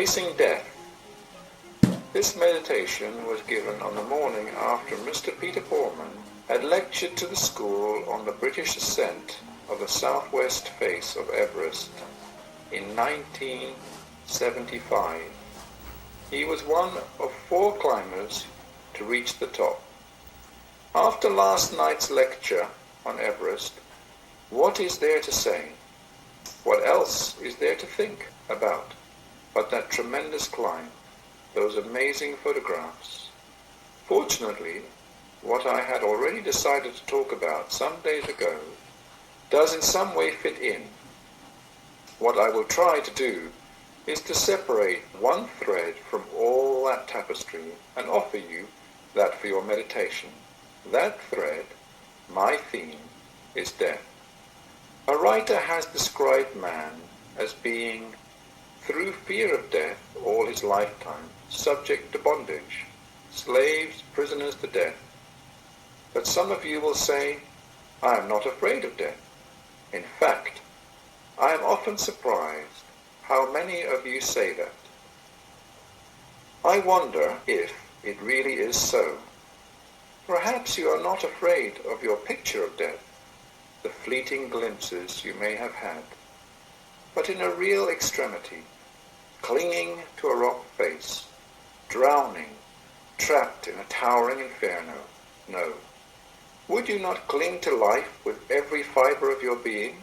Facing Death. This meditation was given on the morning after Mr. Peter Borman had lectured to the school on the British ascent of the southwest face of Everest in 1975. He was one of 4 climbers to reach the top. After last night's lecture on Everest, what is there to say? What else is there to think about but that tremendous climb, those amazing photographs? Fortunately, what I had already decided to talk about some days ago does in some way fit in. What I will try to do is to separate one thread from all that tapestry and offer you that for your meditation. That thread, my theme, is death. A writer has described man as being, through fear of death all his lifetime, subject to bondage, slaves, prisoners to death. But some of you will say, I am not afraid of death. In fact, I am often surprised how many of you say that. I wonder if it really is so. Perhaps you are not afraid of your picture of death, the fleeting glimpses you may have had, but in a real extremity, clinging to a rock face, drowning, trapped in a towering inferno. No. Would you not cling to life with every fiber of your being?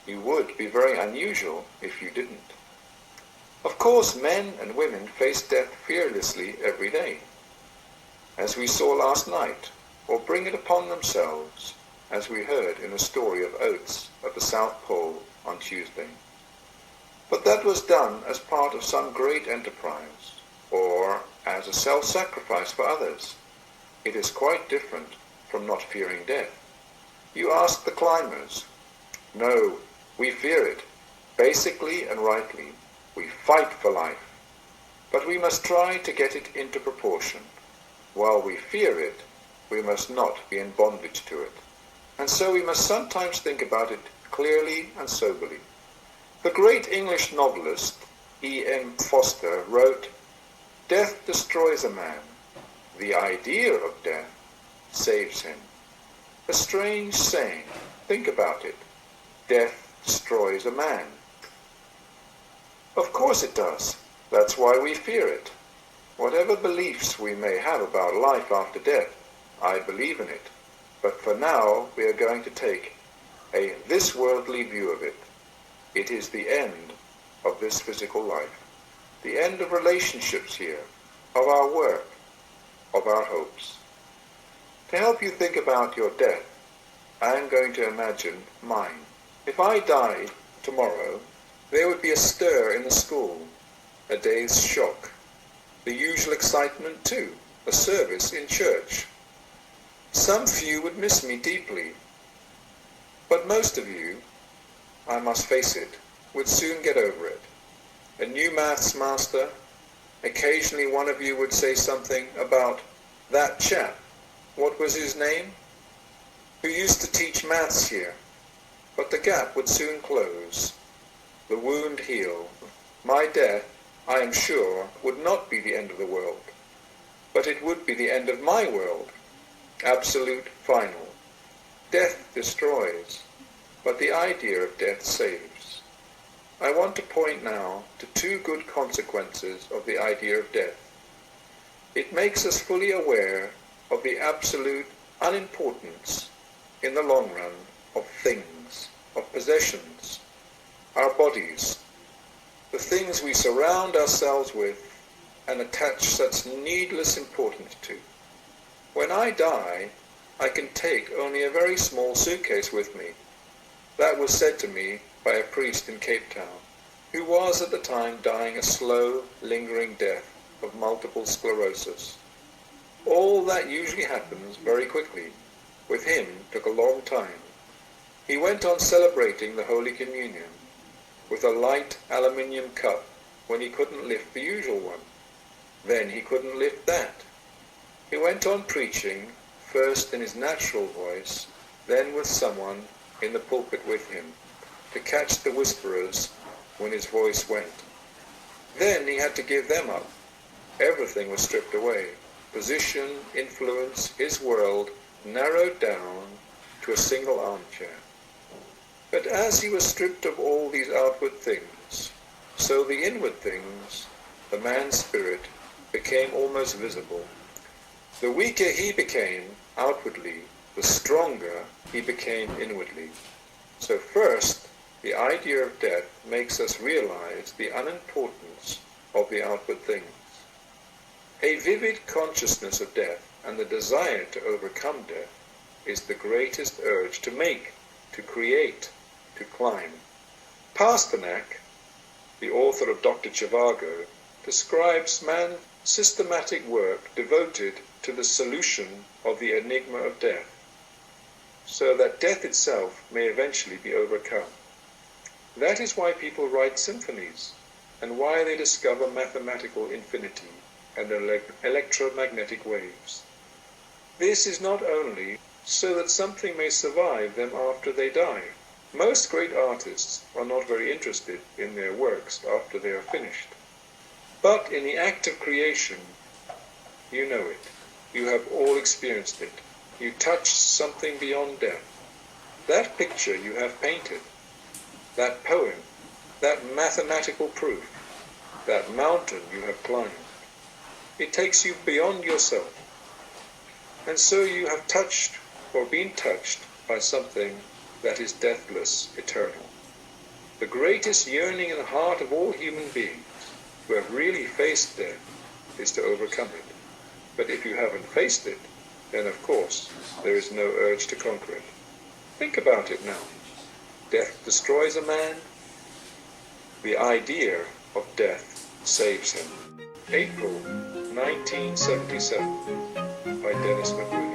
You would be very unusual if you didn't. Of course, men and women face death fearlessly every day, as we saw last night, or bring it upon themselves, as we heard in the story of Oates at the South Pole on Tuesday. But that was done as part of some great enterprise, or as a self-sacrifice for others. It is quite different from not fearing death. You ask the climbers. No, we fear it. Basically and rightly, we fight for life. But we must try to get it into proportion. While we fear it, we must not be in bondage to it. And so we must sometimes think about it clearly and soberly. The great English novelist E.M. Forster wrote, "Death destroys a man. The idea of death saves him." A strange saying. Think about it. Death destroys a man. Of course it does. That's why we fear it. Whatever beliefs we may have about life after death, I believe in it. But for now, we are going to take a this-worldly view of it. It is the end of this physical life. The end of relationships here, of our work, of our hopes. To help you think about your death, I am going to imagine mine. If I died tomorrow, there would be a stir in the school, a day's shock, the usual excitement too, a service in church. Some few would miss me deeply, but most of you, I must face it, would soon get over it. A new maths master, occasionally one of you would say something about that chap, what was his name, who used to teach maths here, but the gap would soon close, the wound heal. My death, I am sure, would not be the end of the world, but it would be the end of my world, absolute, final. Death destroys, but the idea of death saves. I want to point now to 2 good consequences of the idea of death. It makes us fully aware of the absolute unimportance, in the long run, of things, of possessions, our bodies, the things we surround ourselves with and attach such needless importance to. When I die, I can take only a very small suitcase with me. That was said to me by a priest in Cape Town, who was at the time dying a slow, lingering death of multiple sclerosis. All that usually happens very quickly. With him, took a long time. He went on celebrating the Holy Communion with a light aluminium cup when he couldn't lift the usual one. Then he couldn't lift that. He went on preaching, first in his natural voice, then with someone in the pulpit with him, to catch the whisperers when his voice went. Then he had to give them up. Everything was stripped away. Position, influence, his world narrowed down to a single armchair. But as he was stripped of all these outward things, so the inward things, the man's spirit, became almost visible. The weaker he became outwardly, the stronger he became inwardly. So first, the idea of death makes us realize the unimportance of the outward things. A vivid consciousness of death and the desire to overcome death is the greatest urge to make, to create, to climb. Pasternak, the author of Dr. Zhivago, describes man's systematic work devoted to the solution of the enigma of death, so that death itself may eventually be overcome. That is why people write symphonies, and why they discover mathematical infinity and electromagnetic waves. This is not only so that something may survive them after they die. Most great artists are not very interested in their works after they are finished. But in the act of creation, you know it. You have all experienced it. You touched something beyond death. That picture you have painted, that poem, that mathematical proof, that mountain you have climbed, it takes you beyond yourself. And so you have touched or been touched by something that is deathless, eternal. The greatest yearning in the heart of all human beings who have really faced death is to overcome it. But if you haven't faced it, then of course there is no urge to conquer it. Think about it now. Death destroys a man. The idea of death saves him. April 1977 by Dennis McWilliam.